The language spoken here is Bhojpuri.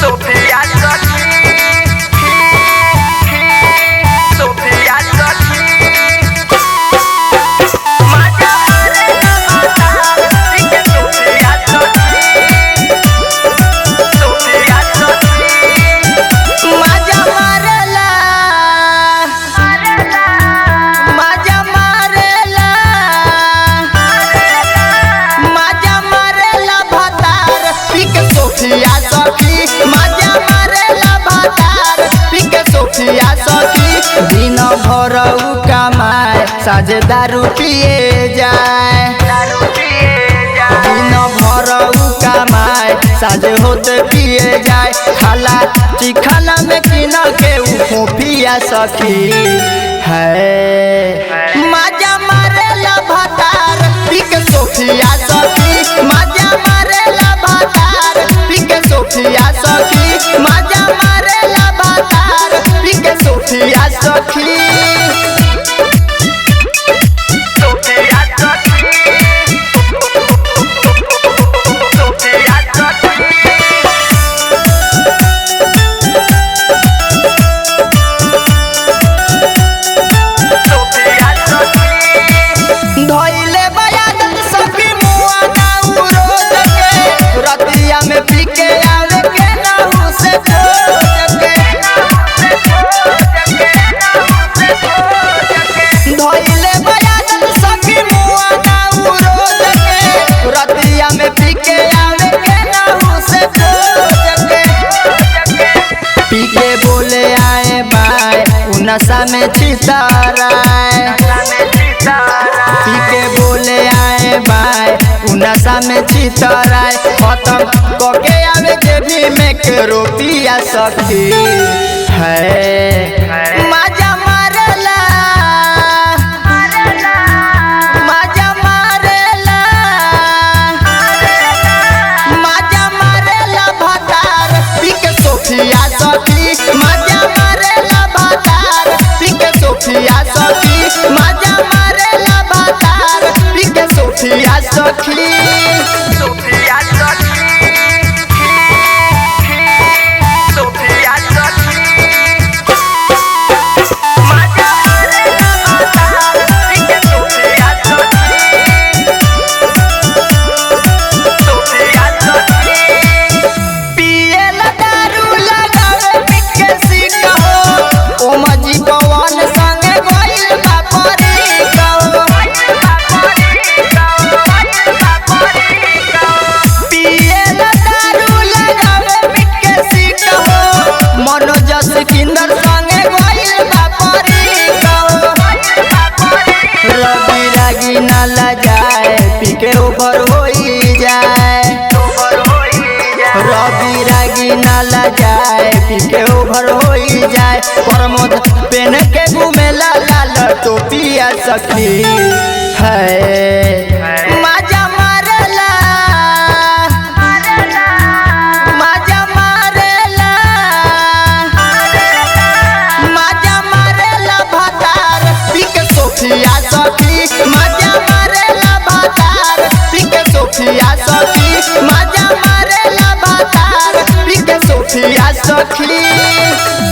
Sofia दिन भर कमाए साझे दारू पिए जाए, दिन भर कमाए साझे होते पिए जाए, खाला चिखाना में किन के उ पिया सखी है मजा मारेला भतार पिक सोफिया सखी, मजा मारेला भतार पिक सोफिया सखी, मजा मारेला भतार पिक सोफिया सखी। नशा में चिताराय पी के बोले आए बाय उ नशा में चिताराय खत्म कके आवे जेबी में के रुपया सखी है मजा मारेला, मजा मारेला, मजा मारेला भतार पी के सोफिया सखी, मजा मारेला भतार सोफिया सखी, मजा मारेला भतार पिक सोफिया सखी। सोफिया सखी, सोफिया सखी, मजा मारेला भतार पिक सोफिया सखी, सोफिया सखी। पिएला दारू लगावे पिक के सीका हो ओ मजी पवन पीके ऊपर होई जाए, रवि रागी नाला जाए पीके ऊपर होई जाए, प्रमोद पेन के घूमे लाल टोपिया सखी है मजा मारेला, मजा मारेला, मजा मारेला भतार पिक सोफिया सखी, मजा मारेला भतार पिक सोफिया सखी, मजा मारेला भतार पिक सोफिया सखी।